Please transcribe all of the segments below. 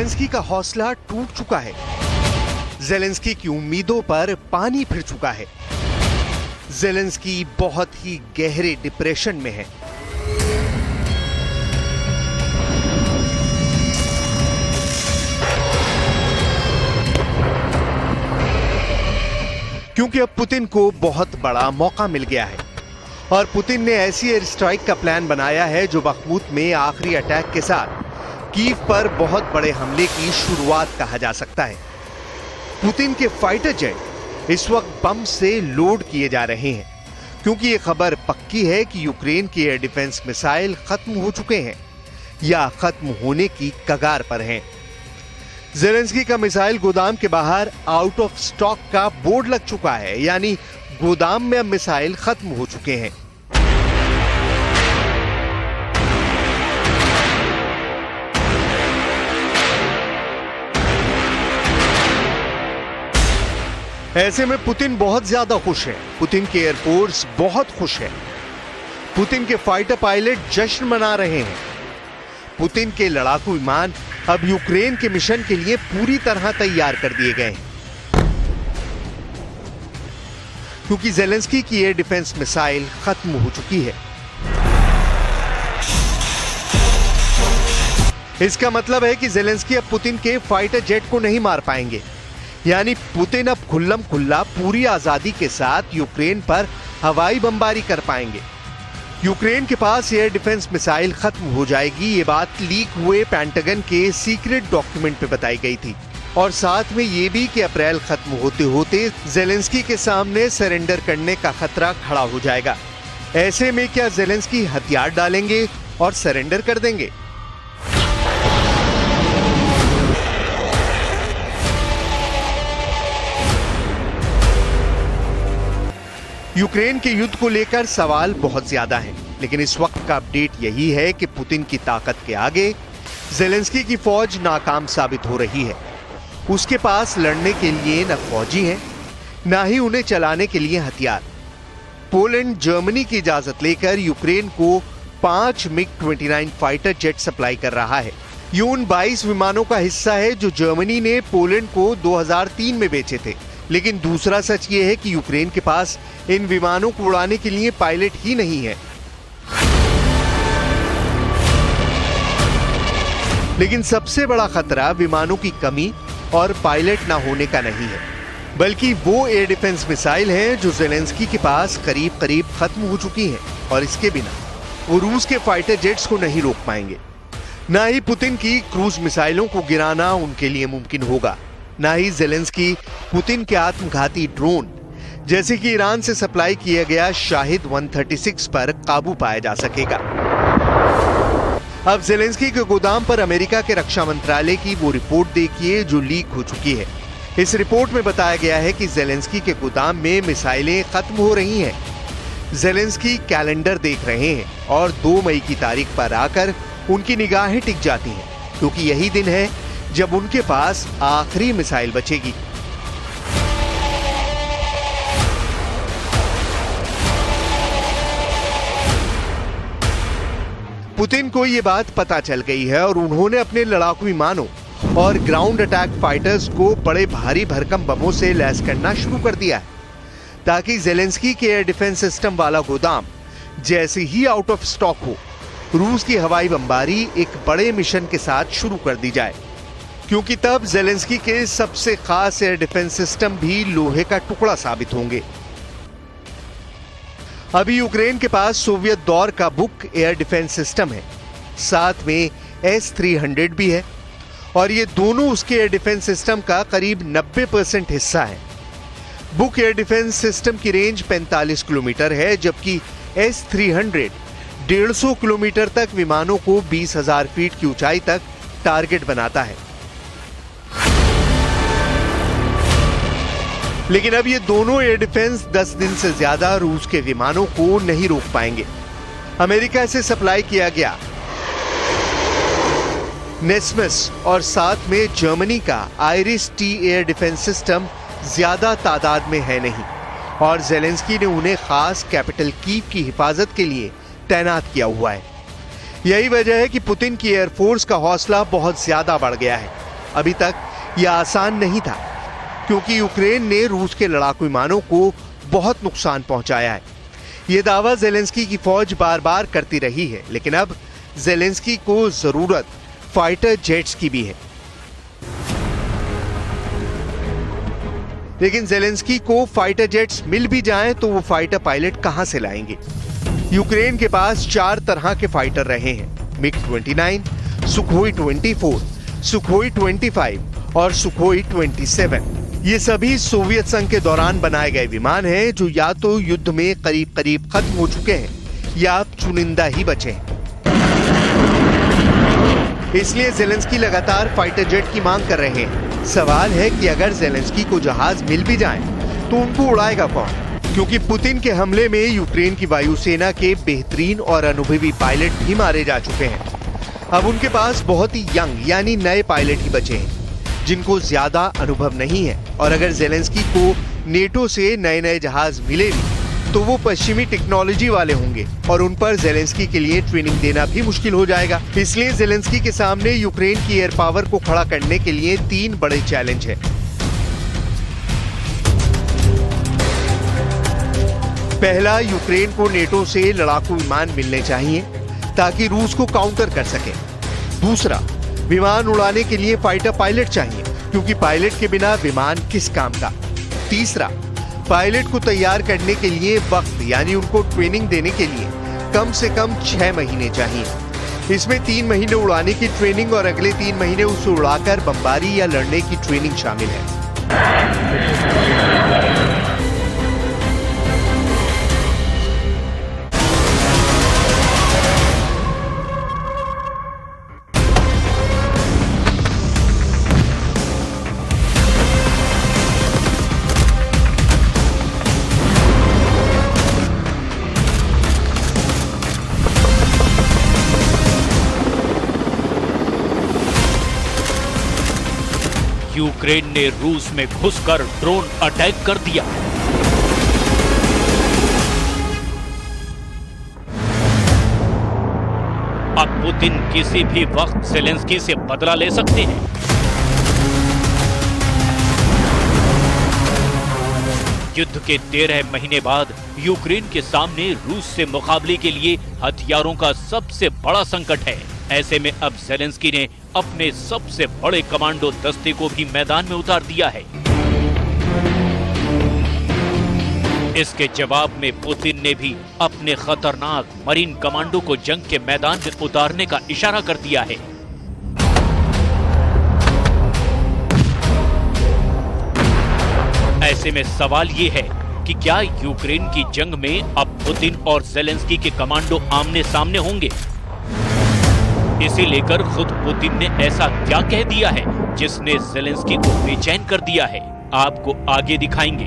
Zelensky का हौसला टूट चुका है। ज़ेलेंस्की की उम्मीदों पर पानी फिर चुका है। ज़ेलेंस्की बहुत ही गहरे डिप्रेशन में है। क्योंकि अब पुतिन को बहुत बड़ा मौका मिल गया है और पुतिन ने ऐसी एयर स्ट्राइक का प्लान बनाया है जो बखमुत में आखिरी अटैक के साथ कीव पर बहुत बड़े हमले की शुरुआत कहा जा सकता है। पुतिन के फाइटर जेट इस वक्त बम से लोड किए जा रहे हैं क्योंकि यह खबर पक्की है कि यूक्रेन के एयर डिफेंस मिसाइल खत्म हो चुके हैं या खत्म होने की कगार पर हैं। ज़ेलेंस्की का मिसाइल गोदाम के बाहर आउट ऑफ स्टॉक का बोर्ड लग चुका है, यानी गोदाम में अब मिसाइल खत्म हो चुके हैं। ऐसे में पुतिन बहुत ज्यादा खुश है। पुतिन की एयरफोर्स बहुत खुश है। पुतिन के फाइटर पायलट जश्न मना रहे हैं। पुतिन के लड़ाकू विमान अब यूक्रेन के मिशन के लिए पूरी तरह तैयार कर दिए गए हैं क्योंकि ज़ेलेंस्की की एयर डिफेंस मिसाइल खत्म हो चुकी है। इसका मतलब है कि ज़ेलेंस्की अब पुतिन के फाइटर जेट को नहीं मार पाएंगे, यानी पुतिन अब खुल्लम खुल्ला पूरी आजादी के साथ यूक्रेन पर हवाई बमबारी कर पाएंगे। यूक्रेन के पास एयर डिफेंस मिसाइल खत्म हो जाएगी, ये बात लीक हुए पेंटागन के सीक्रेट डॉक्यूमेंट पे बताई गई थी और साथ में ये भी कि अप्रैल खत्म होते होते ज़ेलेंस्की के सामने सरेंडर करने का खतरा खड़ा हो जाएगा। ऐसे में क्या ज़ेलेंस्की हथियार डालेंगे और सरेंडर कर देंगे? यूक्रेन के युद्ध को लेकर सवाल बहुत ज्यादा हैं, लेकिन इस वक्त का अपडेट यही है कि पुतिन की ताकत के आगे ज़ेलेंस्की की फौज नाकाम साबित हो रही है। उसके पास लड़ने के लिए न फौजी हैं, न ही उन्हें चलाने के लिए हथियार। पोलैंड जर्मनी की इजाजत लेकर यूक्रेन को 5 मिग-29 फाइटर जेट सप्लाई कर रहा है। ये उन 22 विमानों का हिस्सा है जो जर्मनी ने पोलैंड को 2003 में बेचे थे। लेकिन दूसरा सच ये है कि यूक्रेन के पास इन विमानों को उड़ाने के लिए पायलट ही नहीं है। लेकिन सबसे बड़ा खतरा विमानों की कमी और पायलट ना होने का नहीं है, बल्कि वो एयर डिफेंस मिसाइल हैं जो ज़ेलेंस्की के पास करीब करीब खत्म हो चुकी हैं और इसके बिना वो रूस के फाइटर जेट्स को नहीं रोक पाएंगे। ना ही पुतिन की क्रूज मिसाइलों को गिराना उनके लिए मुमकिन होगा, ना ही ज़ेलेंस्की पुतिन के आत्मघाती ड्रोन जैसे कि ईरान से सप्लाई किया गया शाहिद 136 पर काबू पाया जा सकेगा। अब ज़ेलेंस्की के गोदाम पर अमेरिका के रक्षा मंत्रालय की वो रिपोर्ट देखिए जो लीक हो चुकी है। इस रिपोर्ट में बताया गया है कि ज़ेलेंस्की के गोदाम में मिसाइलें खत्म हो रही हैं। ज़ेलेंस्की कैलेंडर देख रहे हैं और 2 मई की तारीख पर आकर उनकी निगाहें टिक जाती हैं क्योंकि यही दिन है जब उनके पास आखिरी मिसाइल बचेगी। पुतिन को यह बात पता चल गई है और उन्होंने अपने लड़ाकू विमानों और ग्राउंड अटैक फाइटर्स को बड़े भारी भरकम बमों से लैस करना शुरू कर दिया है ताकि ज़ेलेंस्की के एयर डिफेंस सिस्टम वाला गोदाम जैसे ही आउट ऑफ स्टॉक हो, रूस की हवाई बमबारी एक बड़े मिशन के साथ शुरू कर दी जाए, क्योंकि तब ज़ेलेंस्की के सबसे खास एयर डिफेंस सिस्टम भी लोहे का टुकड़ा साबित होंगे। अभी यूक्रेन के पास सोवियत दौर का बुक एयर डिफेंस सिस्टम है, साथ में S-300 भी है और ये दोनों उसके एयर डिफेंस सिस्टम का करीब 90% हिस्सा है। बुक एयर डिफेंस सिस्टम की रेंज 45 किलोमीटर है, जबकि S-300 150 किलोमीटर तक विमानों को 20,000 फीट की ऊंचाई तक टारगेट बनाता है। लेकिन अब ये दोनों एयर डिफेंस 10 दिन से ज्यादा रूस के विमानों को नहीं रोक पाएंगे। अमेरिका से सप्लाई किया गया नेस्मस और साथ में जर्मनी का आइरिस-T एयर डिफेंस सिस्टम ज्यादा तादाद में है नहीं और ज़ेलेंस्की ने उन्हें खास कैपिटल कीव की हिफाजत के लिए तैनात किया हुआ है। यही वजह है कि पुतिन की एयरफोर्स का हौसला बहुत ज्यादा बढ़ गया है अभी तक यह आसान नहीं था, क्योंकि यूक्रेन ने रूस के लड़ाकू विमानों को बहुत नुकसान पहुंचाया है। यह दावा ज़ेलेंस्की की फौज बार बार करती रही है, लेकिन अब ज़ेलेंस्की को जरूरत फाइटर जेट्स की भी है। लेकिन ज़ेलेंस्की को फाइटर जेट्स मिल भी जाएं तो वो फाइटर पायलट कहां से लाएंगे? यूक्रेन के पास 4 तरह के फाइटर रहे हैं: मिग-29, सुखोई 24, सुखोई 25 और सुखोई 27। ये सभी सोवियत संघ के दौरान बनाए गए विमान हैं, जो या तो युद्ध में करीब करीब खत्म हो चुके हैं या चुनिंदा ही बचे हैं। इसलिए ज़ेलेंस्की लगातार फाइटर जेट की मांग कर रहे हैं। सवाल है कि अगर ज़ेलेंस्की को जहाज मिल भी जाएं, तो उनको उड़ाएगा कौन? क्योंकि पुतिन के हमले में यूक्रेन की वायुसेना के बेहतरीन और अनुभवी पायलट भी मारे जा चुके हैं। अब उनके पास बहुत ही यंग यानी नए पायलट ही बचे हैं, जिनको ज्यादा अनुभव नहीं है। और अगर ज़ेलेंस्की को नेटो से नए नए जहाज मिले भी, तो वो पश्चिमी टेक्नोलॉजी वाले होंगे और उन पर ज़ेलेंस्की के लिए ट्रेनिंग देना भी मुश्किल हो जाएगा। इसलिए ज़ेलेंस्की के सामने यूक्रेन की एयर पावर को खड़ा करने के लिए 3 बड़े चैलेंज हैं। पहला, यूक्रेन को नेटो से लड़ाकू विमान मिलने चाहिए ताकि रूस को काउंटर कर सके। दूसरा, विमान उड़ाने के लिए फाइटर पायलट चाहिए, क्योंकि पायलट के बिना विमान किस काम का। तीसरा, पायलट को तैयार करने के लिए वक्त यानी उनको ट्रेनिंग देने के लिए कम से कम 6 महीने चाहिए। इसमें 3 महीने उड़ाने की ट्रेनिंग और अगले 3 महीने उसे उड़ाकर बमबारी या लड़ने की ट्रेनिंग शामिल है। यूक्रेन ने रूस में घुसकर ड्रोन अटैक कर दिया। अब पुतिन किसी भी वक्त ज़ेलेंस्की से बदला ले सकते हैं। युद्ध के 13 महीने बाद यूक्रेन के सामने रूस से मुकाबले के लिए हथियारों का सबसे बड़ा संकट है। ऐसे में अब ज़ेलेंस्की ने अपने सबसे बड़े कमांडो दस्ते को भी मैदान में उतार दिया है। इसके जवाब में पुतिन ने भी अपने खतरनाक मरीन कमांडो को जंग के मैदान में उतारने का इशारा कर दिया है। ऐसे में सवाल ये है कि क्या यूक्रेन की जंग में अब पुतिन और ज़ेलेंस्की के कमांडो आमने सामने होंगे? इसे लेकर खुद पुतिन ने ऐसा क्या कह दिया है जिसने ज़ेलेंस्की को बेचैन कर दिया है, आपको आगे दिखाएंगे।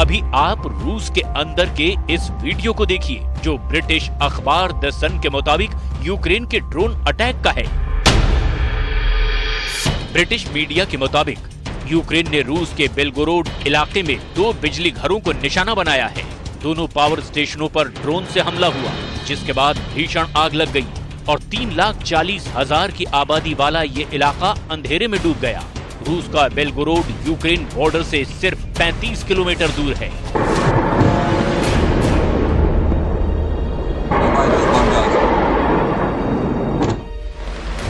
अभी आप रूस के अंदर के इस वीडियो को देखिए, जो ब्रिटिश अखबार द सन के मुताबिक यूक्रेन के ड्रोन अटैक का है। ब्रिटिश मीडिया के मुताबिक यूक्रेन ने रूस के बेलगोरोड इलाके में 2 बिजली घरों को निशाना बनाया है। दोनों पावर स्टेशनों पर ड्रोन से हमला हुआ, जिसके बाद भीषण आग लग गई और 3,40,000 की आबादी वाला ये इलाका अंधेरे में डूब गया। रूस का बेलगोरोड यूक्रेन बॉर्डर से सिर्फ 35 किलोमीटर दूर है।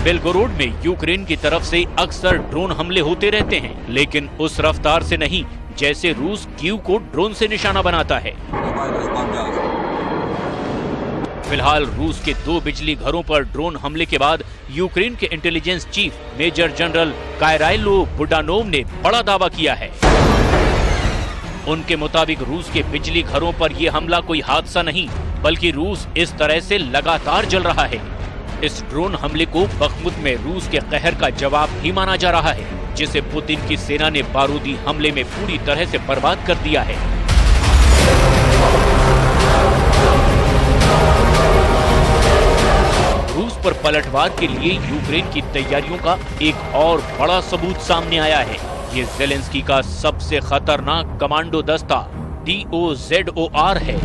बेलगोरोड में यूक्रेन की तरफ से अक्सर ड्रोन हमले होते रहते हैं, लेकिन उस रफ्तार से नहीं जैसे रूस कीव को ड्रोन से निशाना बनाता है। फिलहाल रूस के 2 बिजली घरों पर ड्रोन हमले के बाद यूक्रेन के intelligence chief major general Kyrylo Budanov ने बड़ा दावा किया है। उनके मुताबिक रूस के बिजली घरों पर यह हमला कोई हादसा नहीं, बल्कि रूस इस तरह से लगातार जल रहा है। इस ड्रोन हमले को बखमुत में रूस के कहर का जवाब भी माना जा रहा है, जिसे पुतिन की सेना ने बारूदी हमले में पूरी तरह से बर्बाद कर दिया है। रूस पर पलटवार के लिए यूक्रेन की तैयारियों का एक और बड़ा सबूत सामने आया है। ये ज़ेलेंस्की का सबसे खतरनाक कमांडो दस्ता DOZOR है।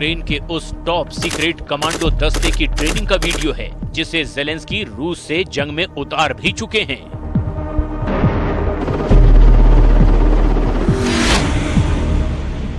यूक्रेन के उस टॉप सीक्रेट कमांडो दस्ते की ट्रेनिंग का वीडियो है जिसे ज़ेलेंस्की रूस से जंग में उतार भी चुके हैं।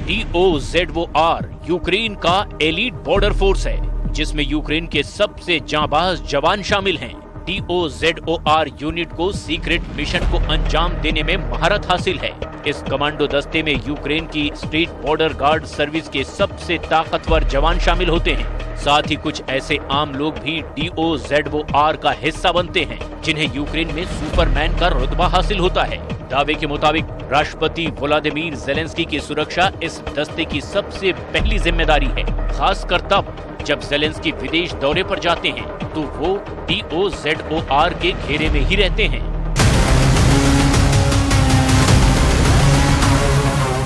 DOZOR यूक्रेन का एलीट बॉर्डर फोर्स है जिसमें यूक्रेन के सबसे जांबाज जवान शामिल हैं। DOZOR यूनिट को सीक्रेट मिशन को अंजाम देने में महारत हासिल है। इस कमांडो दस्ते में यूक्रेन की स्टेट बॉर्डर गार्ड सर्विस के सबसे ताकतवर जवान शामिल होते हैं। साथ ही कुछ ऐसे आम लोग भी DOZOR का हिस्सा बनते हैं जिन्हें यूक्रेन में सुपरमैन का रुतबा हासिल होता है। दावे के मुताबिक राष्ट्रपति व्लादिमीर ज़ेलेंस्की की सुरक्षा इस दस्ते की सबसे पहली जिम्मेदारी है, खासकर तब जब ज़ेलेंस्की विदेश दौरे पर जाते हैं तो वो DOZOR के घेरे में ही रहते हैं।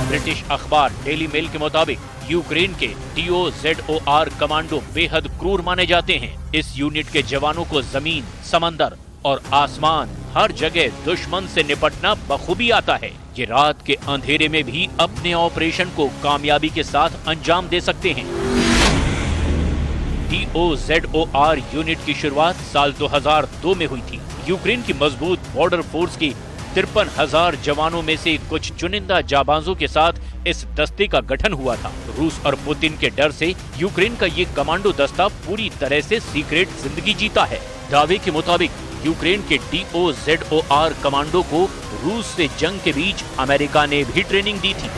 ब्रिटिश अखबार डेली मेल के मुताबिक यूक्रेन के DOZOR कमांडो बेहद क्रूर माने जाते हैं। इस यूनिट के जवानों को जमीन, समंदर और आसमान हर जगह दुश्मन से निपटना बखूबी आता है। ये रात के अंधेरे में भी अपने ऑपरेशन को कामयाबी के साथ अंजाम दे सकते हैं। DOZOR यूनिट की शुरुआत साल 2002 में हुई थी। यूक्रेन की मजबूत बॉर्डर फोर्स की 53,000 जवानों में से कुछ चुनिंदा जाबाजों के साथ इस दस्ते का गठन हुआ था। रूस और पुतिन के डर से यूक्रेन का ये कमांडो दस्ता पूरी तरह से सीक्रेट जिंदगी जीता है। दावे के मुताबिक यूक्रेन के DOZOR कमांडो को रूस से जंग के बीच अमेरिका ने भी ट्रेनिंग दी थी।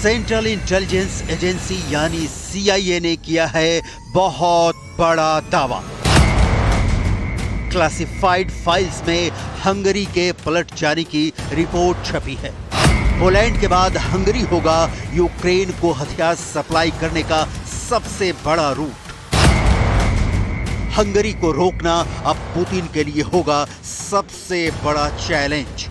सेंट्रल इंटेलिजेंस एजेंसी यानी CIA ने किया है बहुत बड़ा दावा। क्लासिफाइड फाइल्स में हंगरी के पलट जाने की रिपोर्ट छपी है। पोलैंड के बाद हंगरी होगा यूक्रेन को हथियार सप्लाई करने का सबसे बड़ा रूट। हंगरी को रोकना अब पुतिन के लिए होगा सबसे बड़ा चैलेंज।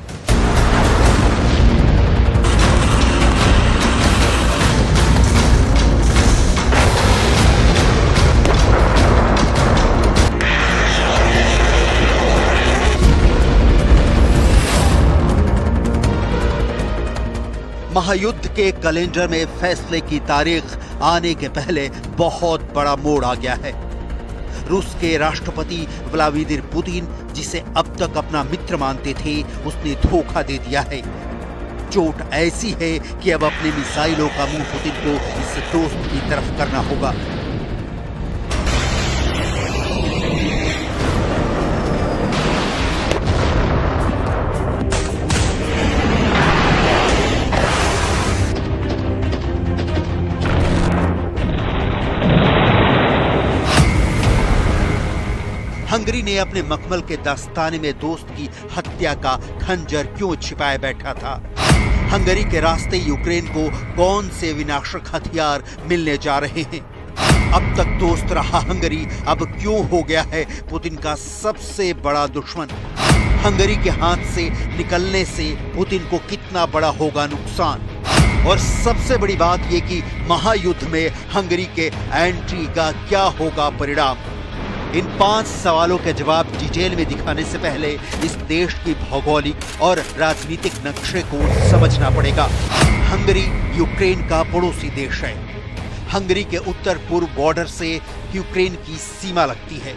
महायुद्ध के कैलेंडर में फैसले की तारीख आने के पहले बहुत बड़ा मोड़ आ गया है। रूस के राष्ट्रपति व्लादिमीर पुतिन, जिसे अब तक अपना मित्र मानते थे, उसने धोखा दे दिया है। चोट ऐसी है कि अब अपने मिसाइलों का मुंह पुतिन को इस दोस्त की तरफ करना होगा। हंगरी ने अपने मखमल के दस्ताने में दोस्त की हत्या का खंजर क्यों छिपाए बैठा था? हंगरी के रास्ते यूक्रेन को कौन से विनाशक हथियार मिलने जा रहे हैं? अब तक दोस्त रहा हंगरी अब क्यों हो गया है पुतिन का सबसे बड़ा दुश्मन? हंगरी के हाथ से निकलने से पुतिन को कितना बड़ा होगा नुकसान? और सबसे बड़ी बात यह कि महायुद्ध में हंगरी के एंट्री का क्या होगा परिणाम? इन 5 सवालों के जवाब डिटेल में दिखाने से पहले इस देश की भौगोलिक और राजनीतिक नक्शे को समझना पड़ेगा। हंगरी यूक्रेन का पड़ोसी देश है। हंगरी के उत्तर पूर्व बॉर्डर से यूक्रेन की सीमा लगती है।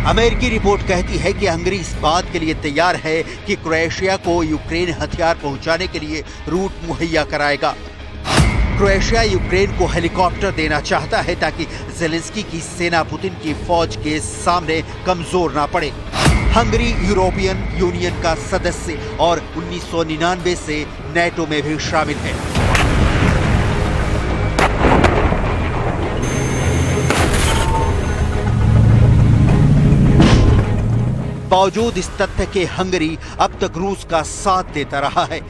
अमेरिकी रिपोर्ट कहती है कि हंगरी इस बात के लिए तैयार है कि क्रोएशिया को यूक्रेन हथियार पहुंचाने के लिए रूट मुहैया कराएगा। क्रोएशिया यूक्रेन को हेलीकॉप्टर देना चाहता है ताकि ज़ेलेंस्की की सेना पुतिन की फौज के सामने कमजोर ना पड़े। हंगरी यूरोपियन यूनियन का सदस्य और 1999 से नेटो में भी शामिल है। बावजूद इस तथ्य के हंगरी अब तक रूस का साथ देता रहा है।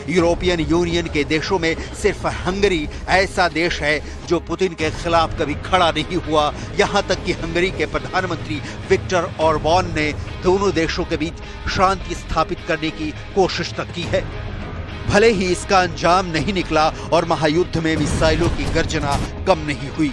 यूरोपियन यूनियन के देशों में सिर्फ हंगरी ऐसा देश है जो पुतिन के खिलाफ कभी खड़ा नहीं हुआ। यहां तक कि हंगरी के प्रधानमंत्री विक्टर ऑर्बान ने दोनों देशों के बीच शांति स्थापित करने की कोशिश तक की है। भले ही इसका अंजाम नहीं निकला और महायुद्ध में मिसाइलों की गर्जना कम नहीं हुई।